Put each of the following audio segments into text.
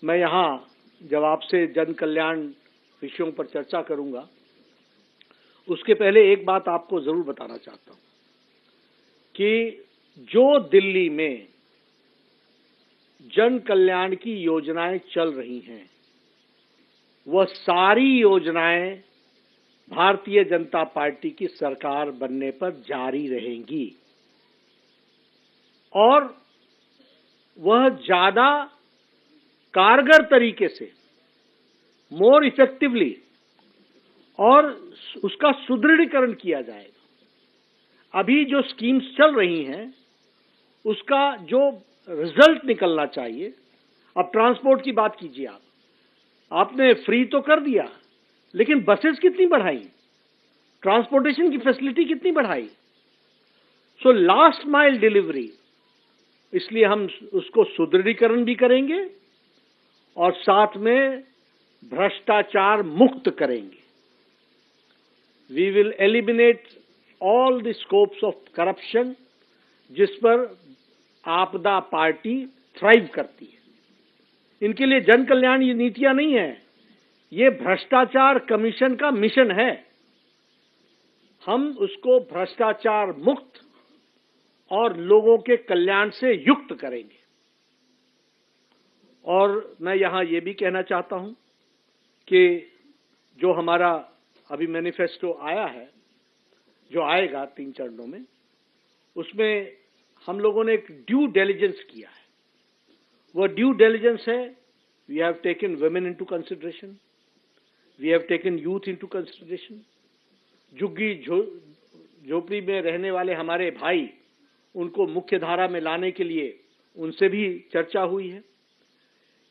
मैं यहाँ जब आपसे जन कल्याण विषयों पर चर्चा करूंगा, उसके पहले एक बात आपको जरूर बताना चाहता हूं कि जो दिल्ली में जन कल्याण की योजनाएं चल रही हैं, वह सारी योजनाएं भारतीय जनता पार्टी की सरकार बनने पर जारी रहेंगी और वह ज्यादा कारगर तरीके से, मोर इफेक्टिवली, और उसका सुदृढ़ीकरण किया जाएगा। अभी जो स्कीम्स चल रही हैं उसका जो रिजल्ट निकलना चाहिए, अब ट्रांसपोर्ट की बात कीजिए, आपने फ्री तो कर दिया, लेकिन बसेस कितनी बढ़ाई, ट्रांसपोर्टेशन की फैसिलिटी कितनी बढ़ाई। सो लास्ट माइल डिलीवरी, इसलिए हम उसको सुदृढ़ीकरण भी करेंगे और साथ में भ्रष्टाचार मुक्त करेंगे। We will eliminate all the scopes of corruption जिस पर आपदा पार्टी थ्राइव करती है। इनके लिए जन कल्याण ये नीतियां नहीं है, ये भ्रष्टाचार कमीशन का मिशन है। हम उसको भ्रष्टाचार मुक्त और लोगों के कल्याण से युक्त करेंगे। और मैं यहां ये भी कहना चाहता हूं कि जो हमारा अभी मैनिफेस्टो आया है, जो आएगा 3 चरणों में, उसमें हम लोगों ने एक ड्यू डिलिजेंस किया है। वह ड्यू डिलिजेंस है, we have taken women into consideration, we have taken youth into consideration. झुग्गी झोपड़ी में रहने वाले हमारे भाई, उनको मुख्य धारा में लाने के लिए उनसे भी चर्चा हुई है।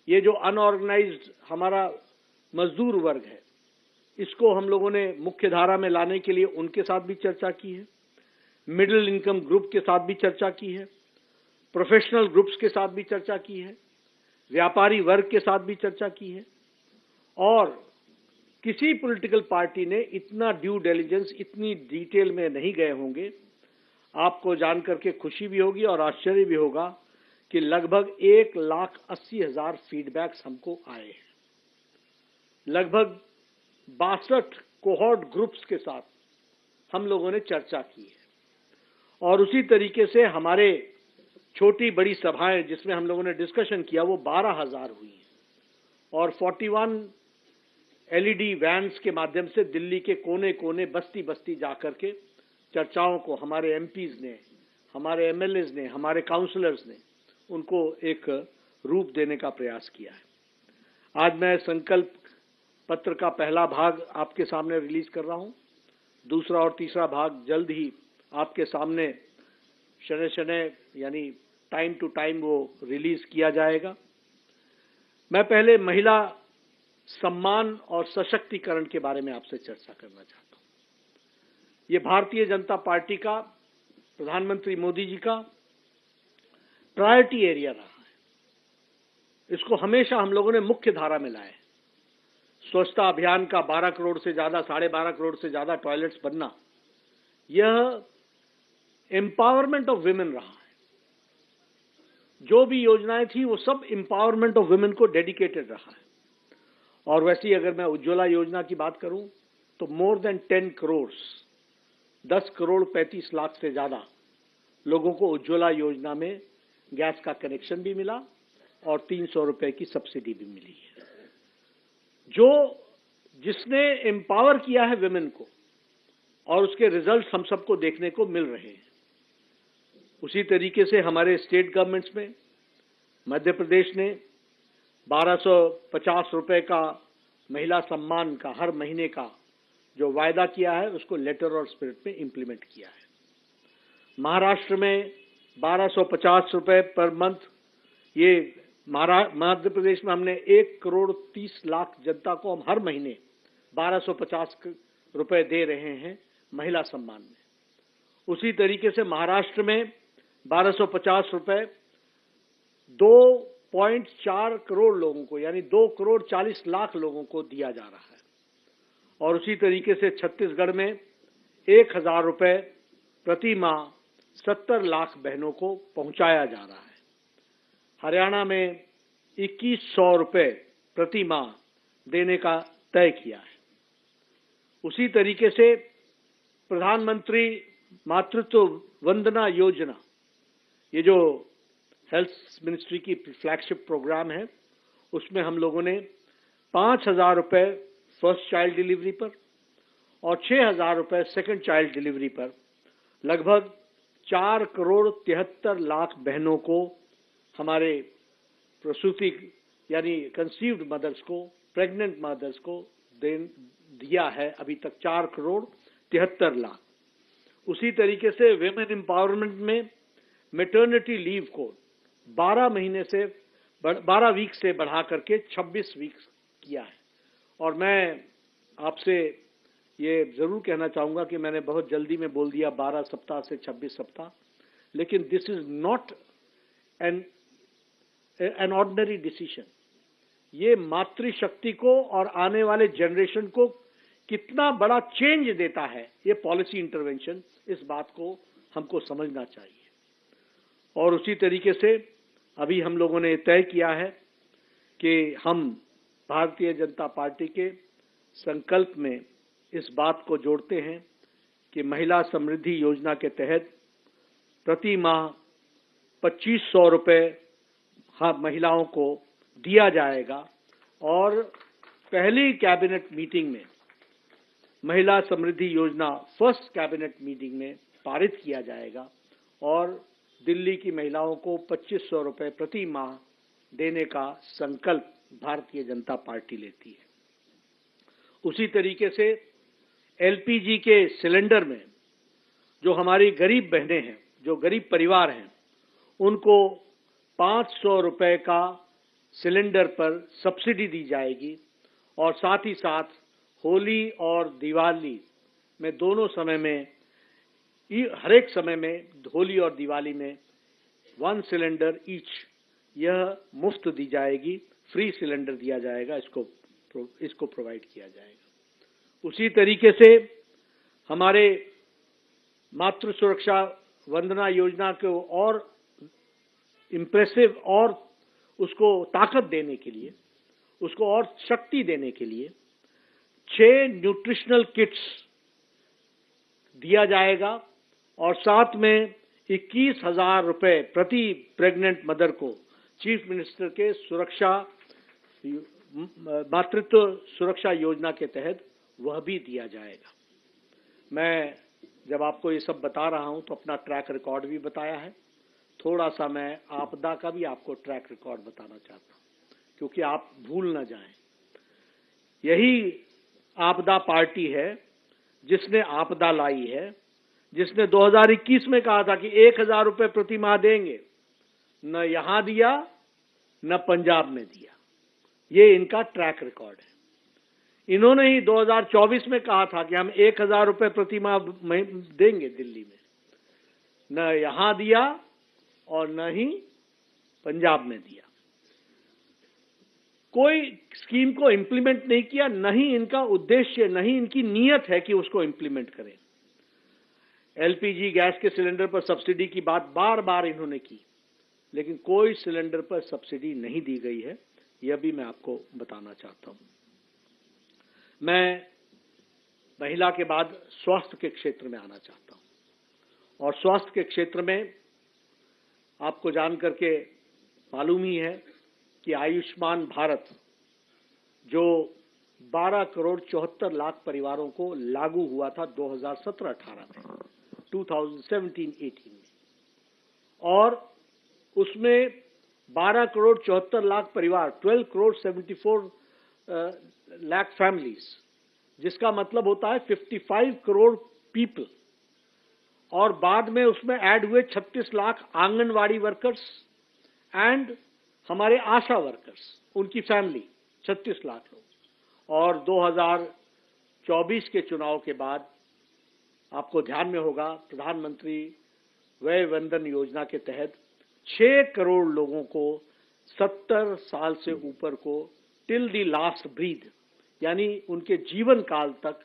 ये जो अनऑर्गेनाइज्ड हमारा मजदूर वर्ग है, इसको हम लोगों ने मुख्य धारा में लाने के लिए उनके साथ भी चर्चा की है। मिडिल इनकम ग्रुप के साथ भी चर्चा की है, प्रोफेशनल ग्रुप्स के साथ भी चर्चा की है, व्यापारी वर्ग के साथ भी चर्चा की है। और किसी पॉलिटिकल पार्टी ने इतना ड्यू डिलिजेंस, इतनी डिटेल में नहीं गए होंगे। आपको जानकर के खुशी भी होगी और आश्चर्य भी होगा कि लगभग 1,80,000 फीडबैक्स हमको आए हैं। लगभग 62 कोहॉर्ट ग्रुप्स के साथ हम लोगों ने चर्चा की है और उसी तरीके से हमारे छोटी बड़ी सभाएं जिसमें हम लोगों ने डिस्कशन किया, वो 12,000 हुई हैं और 41 एलईडी वैन्स के माध्यम से दिल्ली के कोने कोने, बस्ती बस्ती जाकर के चर्चाओं को हमारे एमपीज ने, हमारे एमएलएज ने, हमारे काउंसलर्स ने उनको एक रूप देने का प्रयास किया है। आज मैं संकल्प पत्र का पहला भाग आपके सामने रिलीज कर रहा हूं, दूसरा और तीसरा भाग जल्द ही आपके सामने शनय शनय यानी टाइम टू टाइम वो रिलीज किया जाएगा। मैं पहले महिला सम्मान और सशक्तिकरण के बारे में आपसे चर्चा करना चाहता हूं। ये भारतीय जनता पार्टी का, प्रधानमंत्री मोदी जी का प्रायोरिटी एरिया रहा है। इसको हमेशा हम लोगों ने मुख्य धारा में लाया है। स्वच्छता अभियान का 12 करोड़ से ज्यादा, 12.5 करोड़ से ज्यादा टॉयलेट्स बनना, यह एम्पावरमेंट ऑफ वुमेन रहा है। जो भी योजनाएं थी वो सब एम्पावरमेंट ऑफ वुमेन को डेडिकेटेड रहा है। और वैसे ही अगर मैं उज्ज्वला योजना की बात करूं तो मोर देन 10 करोड़, 10 करोड़ 35 लाख से ज्यादा लोगों को उज्ज्वला योजना में गैस का कनेक्शन भी मिला और 300 रुपए की सब्सिडी भी मिली है। जिसने एम्पावर किया है वुमेन को और उसके रिजल्ट हम सबको देखने को मिल रहे हैं। उसी तरीके से हमारे स्टेट गवर्नमेंट्स में मध्य प्रदेश ने 1250 रुपए का महिला सम्मान का हर महीने का जो वायदा किया है, उसको लेटर और स्पिरिट में इंप्लीमेंट किया है। महाराष्ट्र में 1250 रुपए पर मंथ, ये मध्य प्रदेश में हमने 1 करोड़ 30 लाख जनता को हम हर महीने 1250 रुपए दे रहे हैं महिला सम्मान में। उसी तरीके से महाराष्ट्र में 1250 रुपए 2.4 करोड़ लोगों को, यानी 2 करोड़ 40 लाख लोगों को दिया जा रहा है। और उसी तरीके से छत्तीसगढ़ में 1,000 रुपए प्रति माह 70 लाख बहनों को पहुंचाया जा रहा है। हरियाणा में 2100 रुपये प्रति माह देने का तय किया है। उसी तरीके से प्रधानमंत्री मातृत्व वंदना योजना, ये जो हेल्थ मिनिस्ट्री की फ्लैगशिप प्रोग्राम है, उसमें हम लोगों ने 5000 रुपये फर्स्ट चाइल्ड डिलीवरी पर और 6000 रुपये सेकंड चाइल्ड डिलीवरी पर लगभग 4,73,00,000 बहनों को, हमारे प्रसूति यानी कंसीव्ड मदर्स को, प्रेग्नेंट मदर्स को दिया है अभी तक 4,73,00,000। उसी तरीके से विमेन एम्पावरमेंट में मैटरनिटी लीव को 12 वीक से बढ़ा करके 26 वीक किया है। और मैं आपसे ये जरूर कहना चाहूंगा कि मैंने बहुत जल्दी में बोल दिया 12 सप्ताह से 26 सप्ताह, लेकिन this is not an ordinary decision. ये मातृशक्ति को और आने वाले जनरेशन को कितना बड़ा चेंज देता है ये पॉलिसी इंटरवेंशन, इस बात को हमको समझना चाहिए। और उसी तरीके से अभी हम लोगों ने तय किया है कि हम भारतीय जनता पार्टी के संकल्प में इस बात को जोड़ते हैं कि महिला समृद्धि योजना के तहत प्रति माह 2500 रुपये महिलाओं को दिया जाएगा। और पहली कैबिनेट मीटिंग में महिला समृद्धि योजना फर्स्ट कैबिनेट मीटिंग में पारित किया जाएगा और दिल्ली की महिलाओं को 2500 रुपये प्रति माह देने का संकल्प भारतीय जनता पार्टी लेती है। उसी तरीके से एलपीजी के सिलेंडर में जो हमारी गरीब बहनें हैं, जो गरीब परिवार हैं, उनको 500 रुपये का सिलेंडर पर सब्सिडी दी जाएगी। और साथ ही साथ होली और दिवाली में दोनों समय में, हर एक समय में, होली और दिवाली में 1 सिलेंडर ईच, यह मुफ्त दी जाएगी, फ्री सिलेंडर दिया जाएगा, इसको प्रोवाइड किया जाएगा। उसी तरीके से हमारे मातृ सुरक्षा वंदना योजना को और इम्प्रेसिव और उसको ताकत देने के लिए, उसको और शक्ति देने के लिए 6 न्यूट्रिशनल किट्स दिया जाएगा और साथ में 21,000 रुपये प्रति प्रेग्नेंट मदर को चीफ मिनिस्टर के मातृत्व सुरक्षा योजना के तहत वह भी दिया जाएगा। मैं जब आपको ये सब बता रहा हूं तो अपना ट्रैक रिकॉर्ड भी बताया है। थोड़ा सा मैं आपदा का भी आपको ट्रैक रिकॉर्ड बताना चाहता हूं, क्योंकि आप भूल न जाएं। यही आपदा पार्टी है जिसने आपदा लाई है, जिसने 2021 में कहा था कि 1000 रुपये प्रति माह देंगे, न यहां दिया न पंजाब में दिया। ये इनका ट्रैक रिकॉर्ड है। इन्होंने ही 2024 में कहा था कि हम 1000 रुपये प्रति माह देंगे दिल्ली में, न यहां दिया और न ही पंजाब में दिया। कोई स्कीम को इंप्लीमेंट नहीं किया, न ही इनका उद्देश्य, न ही इनकी नीयत है कि उसको इंप्लीमेंट करें। एलपीजी गैस के सिलेंडर पर सब्सिडी की बात बार बार इन्होंने की, लेकिन कोई सिलेंडर पर सब्सिडी नहीं दी गई है, यह भी मैं आपको बताना चाहता हूं। मैं महिला के बाद स्वास्थ्य के क्षेत्र में आना चाहता हूं। और स्वास्थ्य के क्षेत्र में आपको जान करके मालूम ही है कि आयुष्मान भारत जो 12,74,00,000 परिवारों को लागू हुआ था 2017-18 में, 2017-18 में, और उसमें 12,74,00,000 परिवार, 12,74,00,000 फैमिलीज, जिसका मतलब होता है 55 करोड़ पीपल। और बाद में उसमें ऐड हुए 36 लाख आंगनवाड़ी वर्कर्स एंड हमारे आशा वर्कर्स, उनकी फैमिली 36 लाख लोग। और 2024 के चुनाव के बाद आपको ध्यान में होगा, प्रधानमंत्री वय वंदन योजना के तहत 6 करोड़ लोगों को 70 साल से ऊपर को टिल दी लास्ट ब्रीथ, यानी उनके जीवन काल तक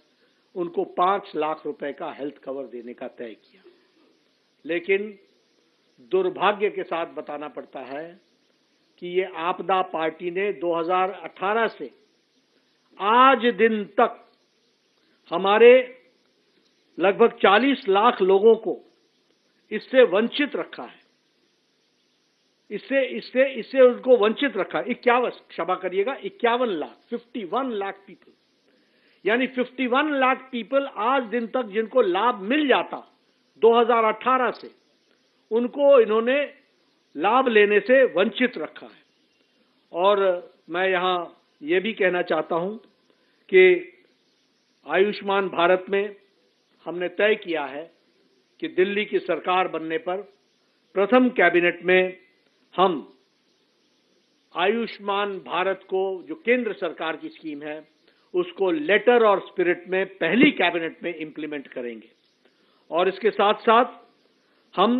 उनको 5 लाख रुपए का हेल्थ कवर देने का तय किया। लेकिन दुर्भाग्य के साथ बताना पड़ता है कि ये आपदा पार्टी ने 2018 से आज दिन तक हमारे लगभग 40 लाख लोगों को इससे वंचित रखा है। इससे उनको वंचित रखा। 51, क्षमा करिएगा, 51 लाख, 51 लाख पीपल, यानी 51 लाख पीपल आज दिन तक जिनको लाभ मिल जाता 2018 से, उनको इन्होंने लाभ लेने से वंचित रखा है। और मैं यहां ये भी कहना चाहता हूं कि आयुष्मान भारत में हमने तय किया है कि दिल्ली की सरकार बनने पर प्रथम कैबिनेट में हम आयुष्मान भारत को, जो केंद्र सरकार की स्कीम है, उसको लेटर और स्पिरिट में पहली कैबिनेट में इंप्लीमेंट करेंगे। और इसके साथ साथ हम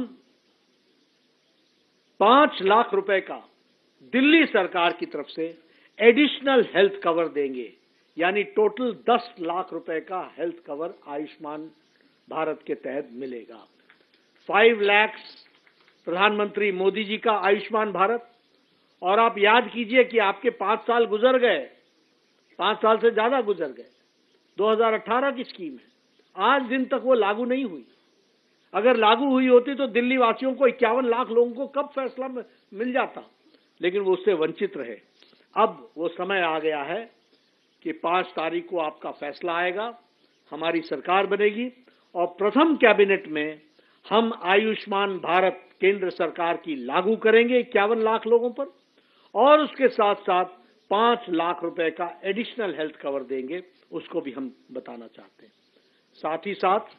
5 लाख रुपए का दिल्ली सरकार की तरफ से एडिशनल हेल्थ कवर देंगे, यानी टोटल 10 लाख रुपए का हेल्थ कवर आयुष्मान भारत के तहत मिलेगा। 5 लाख प्रधानमंत्री मोदी जी का आयुष्मान भारत। और आप याद कीजिए कि आपके 5 साल गुजर गए, 5 साल से ज्यादा गुजर गए। 2018 की स्कीम है, आज दिन तक वो लागू नहीं हुई। अगर लागू हुई होती तो दिल्ली वासियों को, 51 लाख लोगों को कब फैसला मिल जाता, लेकिन वो उससे वंचित रहे। अब वो समय आ गया है कि 5 तारीख को आपका फैसला आएगा, हमारी सरकार बनेगी और प्रथम कैबिनेट में हम आयुष्मान भारत केंद्र सरकार की लागू करेंगे 51 लाख लोगों पर, और उसके साथ साथ 5 लाख रुपए का एडिशनल हेल्थ कवर देंगे, उसको भी हम बताना चाहते हैं। साथ ही साथ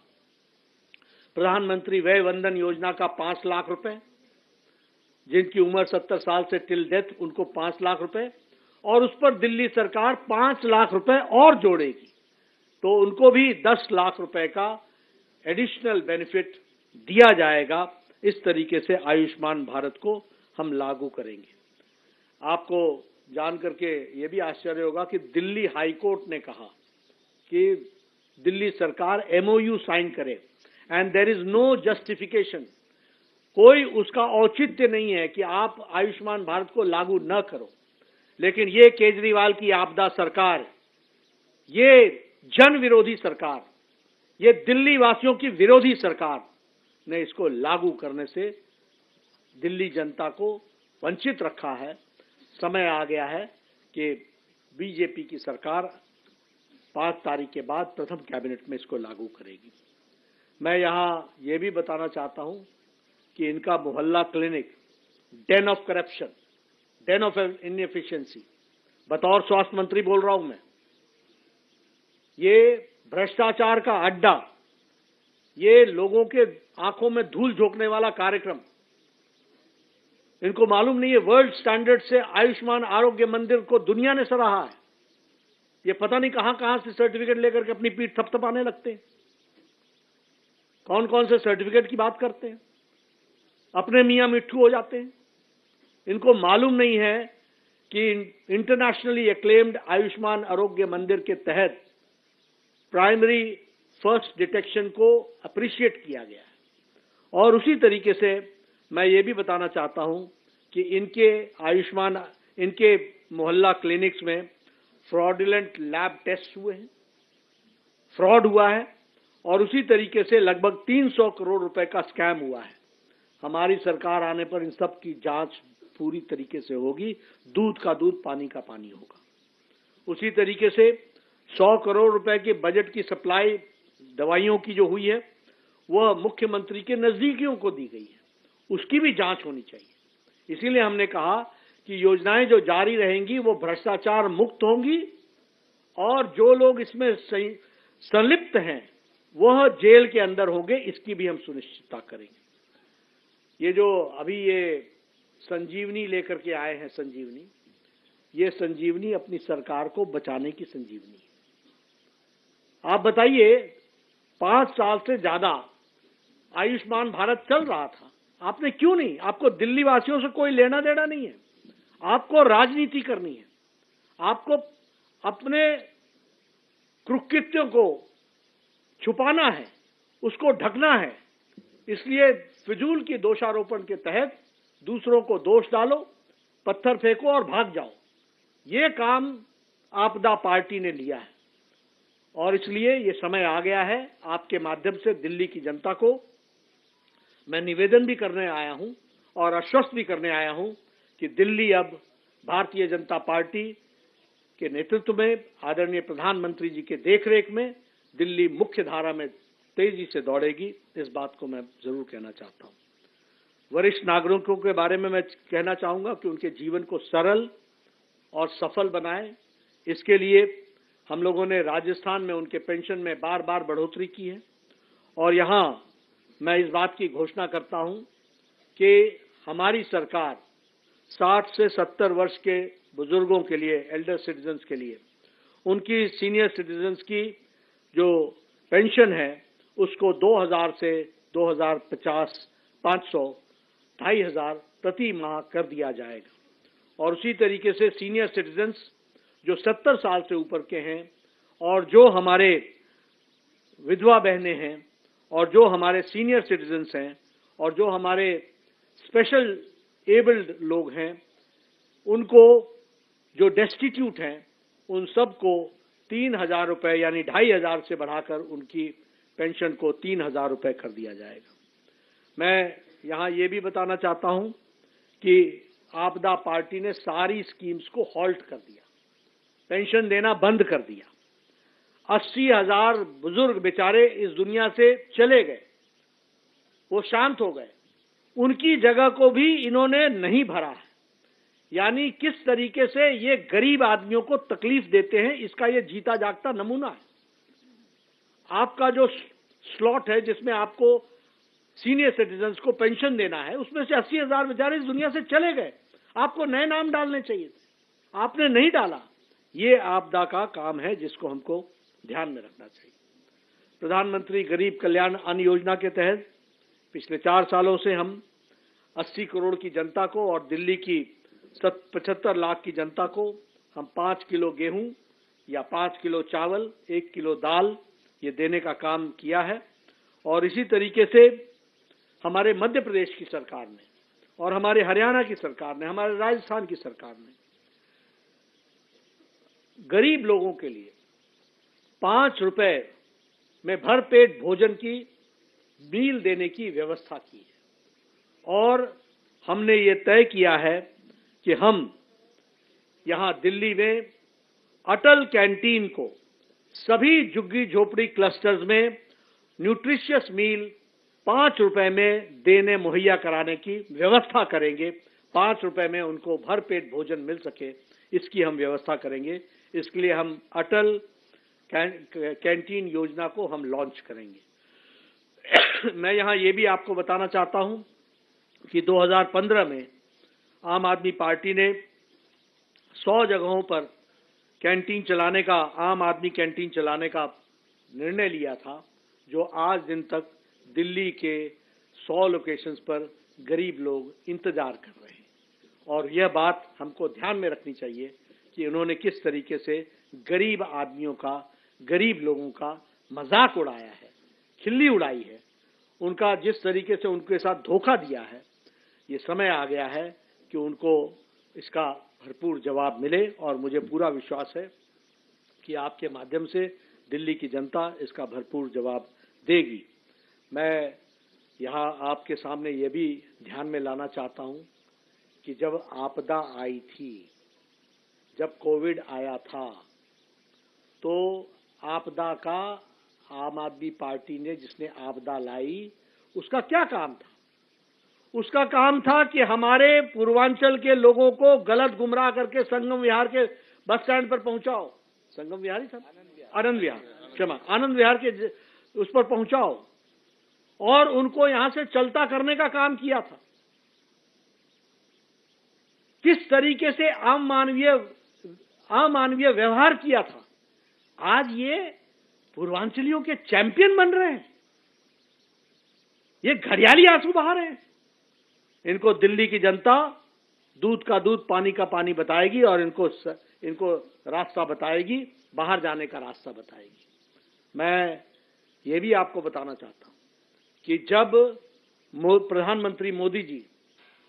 प्रधानमंत्री वय वंदन योजना का 5 लाख रुपए, जिनकी उम्र 70 साल से टिल डेथ, उनको 5 लाख रुपए, और उस पर दिल्ली सरकार 5 लाख रुपए और जोड़ेगी, तो उनको भी 10 लाख रुपए का एडिशनल बेनिफिट दिया जाएगा। इस तरीके से आयुष्मान भारत को हम लागू करेंगे। आपको जान करके ये भी आश्चर्य होगा कि दिल्ली हाई कोर्ट ने कहा कि दिल्ली सरकार MOU साइन करे, and there is no justification, कोई उसका औचित्य नहीं है कि आप आयुष्मान भारत को लागू न करो। लेकिन ये केजरीवाल की आपदा सरकार, ये जन विरोधी सरकार, ये दिल्ली वासियों की विरोधी सरकार ने इसको लागू करने से दिल्ली जनता को वंचित रखा है। समय आ गया है कि बीजेपी की सरकार 5 तारीख के बाद प्रथम कैबिनेट में इसको लागू करेगी। मैं यहां यह भी बताना चाहता हूं कि इनका मोहल्ला clinic, Dane of corruption, Dane of inefficiency, बतौर स्वास्थ्य मंत्री बोल रहा हूं मैं, ये भ्रष्टाचार का अड्डा, ये लोगों के आंखों में धूल झोंकने वाला कार्यक्रम, इनको मालूम नहीं है वर्ल्ड स्टैंडर्ड से आयुष्मान आरोग्य मंदिर को दुनिया ने सराहा है। ये पता नहीं कहां से सर्टिफिकेट लेकर के अपनी पीठ थपथपाने लगते हैं। कौन कौन से सर्टिफिकेट की बात करते हैं, अपने मियां मिट्ठू हो जाते हैं। इनको मालूम नहीं है कि इंटरनेशनली एक्लेम्ड आयुष्मान आरोग्य मंदिर के तहत प्राइमरी फर्स्ट डिटेक्शन को अप्रिशिएट किया गया है। और उसी तरीके से मैं ये भी बताना चाहता हूं कि इनके मोहल्ला क्लिनिक्स में फ्रॉडुलेंट लैब टेस्ट हुए हैं, फ्रॉड हुआ है, और उसी तरीके से लगभग 300 करोड़ रुपए का स्कैम हुआ है। हमारी सरकार आने पर इन सब की जांच पूरी तरीके से होगी, दूध का दूध पानी का पानी होगा। उसी तरीके से 100 करोड़ रुपए के बजट की सप्लाई दवाइयों की जो हुई है, वह मुख्यमंत्री के नजदीकियों को दी गई है, उसकी भी जांच होनी चाहिए। इसीलिए हमने कहा कि योजनाएं जो जारी रहेंगी वो भ्रष्टाचार मुक्त होंगी, और जो लोग इसमें संलिप्त हैं वह जेल के अंदर होंगे, इसकी भी हम सुनिश्चितता करेंगे। ये जो अभी ये संजीवनी लेकर के आए हैं, संजीवनी, ये संजीवनी अपनी सरकार को बचाने की संजीवनी है। आप बताइए, 5 साल से ज्यादा आयुष्मान भारत चल रहा था, आपने क्यों नहीं? आपको दिल्ली वासियों से कोई लेना देना नहीं है, आपको राजनीति करनी है, आपको अपने कुकृत्यों को छुपाना है, उसको ढकना है। इसलिए फिजूल की दोषारोपण के तहत दूसरों को दोष डालो, पत्थर फेंको और भाग जाओ। ये काम आपदा पार्टी ने लिया है और इसलिए ये समय आ गया है। आपके माध्यम से दिल्ली की जनता को मैं निवेदन भी करने आया हूं और आश्वस्त भी करने आया हूं कि दिल्ली अब भारतीय जनता पार्टी के नेतृत्व में, आदरणीय प्रधानमंत्री जी के देखरेख में दिल्ली मुख्य धारा में तेजी से दौड़ेगी। इस बात को मैं जरूर कहना चाहता हूं। वरिष्ठ नागरिकों के बारे में मैं कहना चाहूंगा कि उनके जीवन को सरल और सफल बनाएं। इसके लिए हम लोगों ने राजस्थान में उनके पेंशन में बार बार बढ़ोतरी की है और यहां मैं इस बात की घोषणा करता हूं कि हमारी सरकार 60 से 70 वर्ष के बुजुर्गों के लिए, एल्डर सिटीजन्स के लिए, उनकी सीनियर सिटीजन्स की जो पेंशन है उसको 2000 से 2050 500 2500 प्रति माह कर दिया जाएगा। और उसी तरीके से सीनियर सिटीजन्स जो 70 साल से ऊपर के हैं और जो हमारे विधवा बहनें हैं और जो हमारे सीनियर सिटीजन्स हैं और जो हमारे स्पेशल एबल्ड लोग हैं, उनको जो डेस्टिट्यूट हैं, उन सबको 3000 रुपये यानी 2500 से बढ़ाकर उनकी पेंशन को 3000 रुपये कर दिया जाएगा। मैं यहाँ ये भी बताना चाहता हूँ कि आपदा पार्टी ने सारी स्कीम्स को हॉल्ट कर दिया, पेंशन देना बंद कर दिया। 80,000 बुजुर्ग बेचारे इस दुनिया से चले गए, वो शांत हो गए, उनकी जगह को भी इन्होंने नहीं भरा है। यानी किस तरीके से ये गरीब आदमियों को तकलीफ देते हैं, इसका ये जीता जागता नमूना है। आपका जो स्लॉट है जिसमें आपको सीनियर सिटीजन्स को पेंशन देना है, उसमें से 80,000 बेचारे इस दुनिया से चले गए। आपको नए नाम डालने चाहिए थे, आपने नहीं डाला। ये आपदा का काम है जिसको हमको ध्यान में रखना चाहिए। प्रधानमंत्री गरीब कल्याण अन्न योजना के तहत पिछले 4 सालों से हम 80 करोड़ की जनता को और दिल्ली की 75 लाख की जनता को हम 5 किलो गेहूं या 5 किलो चावल, 1 किलो दाल ये देने का काम किया है। और इसी तरीके से हमारे मध्य प्रदेश की सरकार ने और हमारे हरियाणा की सरकार ने, हमारे राजस्थान की सरकार ने गरीब लोगों के लिए 5 रुपए में भरपेट भोजन की मील देने की व्यवस्था की है। और हमने ये तय किया है कि हम यहां दिल्ली में अटल कैंटीन को सभी झुग्गी झोपड़ी क्लस्टर्स में न्यूट्रिशियस मील 5 रुपए में देने मुहैया कराने की व्यवस्था करेंगे। 5 रुपए में उनको भरपेट भोजन मिल सके, इसकी हम व्यवस्था करेंगे। इसके लिए हम अटल कैंटीन योजना को हम लॉन्च करेंगे। मैं यहां ये भी आपको बताना चाहता हूं कि 2015 में आम आदमी पार्टी ने 100 जगहों पर कैंटीन चलाने का, आम आदमी कैंटीन चलाने का निर्णय लिया था, जो आज दिन तक दिल्ली के 100 लोकेशंस पर गरीब लोग इंतजार कर रहे हैं। और यह बात हमको ध्यान में रखनी चाहिए कि उन्होंने किस तरीके से गरीब आदमियों का, गरीब लोगों का मजाक उड़ाया है, खिल्ली उड़ाई है, उनका जिस तरीके से उनके साथ धोखा दिया है। ये समय आ गया है कि उनको इसका भरपूर जवाब मिले और मुझे पूरा विश्वास है कि आपके माध्यम से दिल्ली की जनता इसका भरपूर जवाब देगी। मैं यहाँ आपके सामने ये भी ध्यान में लाना चाहता हूँ कि जब आपदा आई थी, जब कोविड आया था, तो आपदा का आम आदमी पार्टी ने, जिसने आपदा लाई, उसका क्या काम था? उसका काम था कि हमारे पूर्वांचल के लोगों को गलत गुमराह करके संगम विहार के बस स्टैंड पर पहुंचाओ। संगम विहार ही था, आनंद विहार, क्षमा, आनंद विहार के उस पर पहुंचाओ और उनको यहां से चलता करने का काम किया था। किस तरीके से अमानवीय व्यवहार किया था। आज ये पूर्वांचलियों के चैंपियन बन रहे हैं, ये घड़ियाली आंसू बहा रहे हैं। इनको दिल्ली की जनता दूध का दूध, पानी का पानी बताएगी और इनको रास्ता बताएगी, बाहर जाने का रास्ता बताएगी। मैं ये भी आपको बताना चाहता हूं कि जब प्रधानमंत्री मोदी जी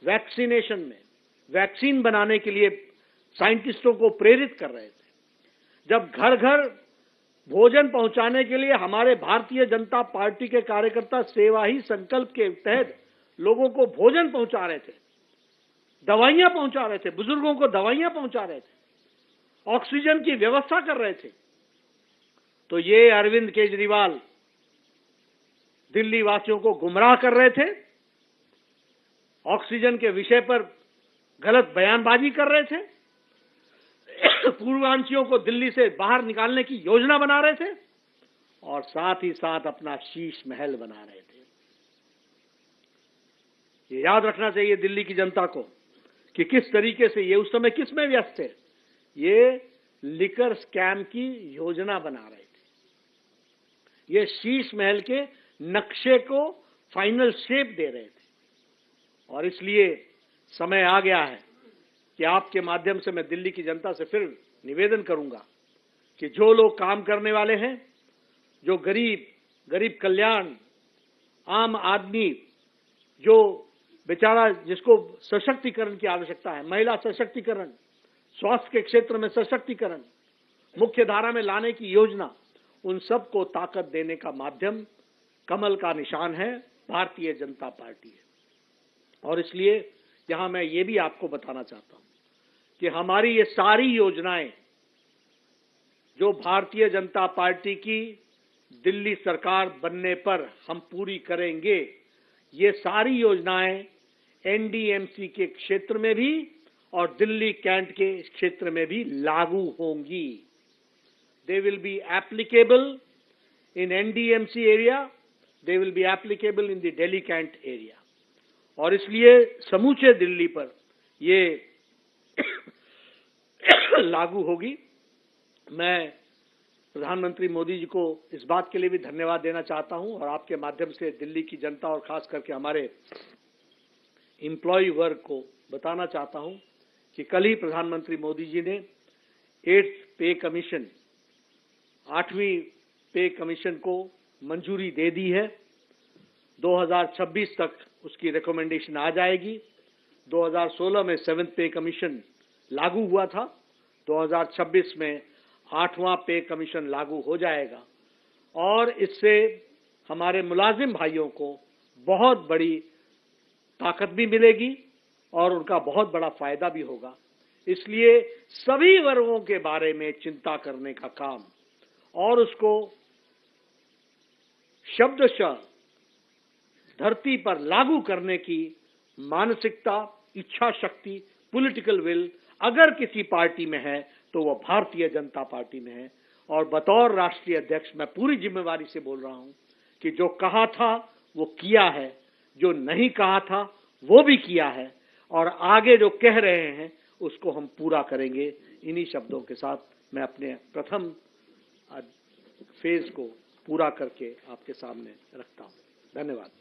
वैक्सीनेशन में वैक्सीन बनाने के लिए साइंटिस्टों को प्रेरित कर रहे थे, जब घर घर भोजन पहुंचाने के लिए हमारे भारतीय जनता पार्टी के कार्यकर्ता सेवा ही संकल्प के तहत लोगों को भोजन पहुंचा रहे थे, दवाइयां पहुंचा रहे थे, बुजुर्गों को दवाइयां पहुंचा रहे थे, ऑक्सीजन की व्यवस्था कर रहे थे, तो ये अरविंद केजरीवाल दिल्ली वासियों को गुमराह कर रहे थे, ऑक्सीजन के विषय पर गलत बयानबाजी कर रहे थे, पूर्वांचलियों को दिल्ली से बाहर निकालने की योजना बना रहे थे और साथ ही साथ अपना शीश महल बना रहे थे। ये याद रखना चाहिए दिल्ली की जनता को कि किस तरीके से ये उस समय किस में व्यस्त थे। ये लिकर स्कैम की योजना बना रहे थे, ये शीश महल के नक्शे को फाइनल शेप दे रहे थे। और इसलिए समय आ गया है कि आपके माध्यम से मैं दिल्ली की जनता से फिर निवेदन करूंगा कि जो लोग काम करने वाले हैं, जो गरीब कल्याण, आम आदमी, जो बेचारा जिसको सशक्तिकरण की आवश्यकता है, महिला सशक्तिकरण, स्वास्थ्य के क्षेत्र में सशक्तिकरण, मुख्य धारा में लाने की योजना, उन सबको ताकत देने का माध्यम कमल का निशान है, भारतीय जनता पार्टी है। और इसलिए यहां मैं ये भी आपको बताना चाहता हूं कि हमारी ये सारी योजनाएं जो भारतीय जनता पार्टी की दिल्ली सरकार बनने पर हम पूरी करेंगे, ये सारी योजनाएं एनडीएमसी के क्षेत्र में भी और दिल्ली कैंट के क्षेत्र में भी लागू होंगी। They will be applicable in NDMC area, they will be applicable in the Delhi cantt area. और इसलिए समूचे दिल्ली पर ये लागू होगी। मैं प्रधानमंत्री मोदी जी को इस बात के लिए भी धन्यवाद देना चाहता हूं और आपके माध्यम से दिल्ली की जनता और खास करके हमारे एम्प्लॉय वर्ग को बताना चाहता हूं कि कल ही प्रधानमंत्री मोदी जी ने 8th पे कमीशन, 8वीं पे कमीशन को मंजूरी दे दी है। 2026 तक उसकी रिकमेंडेशन आ जाएगी। 2016 में 7th पे कमीशन लागू हुआ था, 2026 में 8वां पे कमीशन लागू हो जाएगा और इससे हमारे मुलाजिम भाइयों को बहुत बड़ी ताकत भी मिलेगी और उनका बहुत बड़ा फायदा भी होगा। इसलिए सभी वर्गों के बारे में चिंता करने का काम और उसको शब्दशः धरती पर लागू करने की मानसिकता, इच्छा शक्ति, पॉलिटिकल विल अगर किसी पार्टी में है तो वह भारतीय जनता पार्टी में है। और बतौर राष्ट्रीय अध्यक्ष मैं पूरी जिम्मेवारी से बोल रहा हूं कि जो कहा था वो किया है, जो नहीं कहा था वो भी किया है और आगे जो कह रहे हैं उसको हम पूरा करेंगे। इन्हीं शब्दों के साथ मैं अपने प्रथम फेज को पूरा करके आपके सामने रखता हूं। धन्यवाद।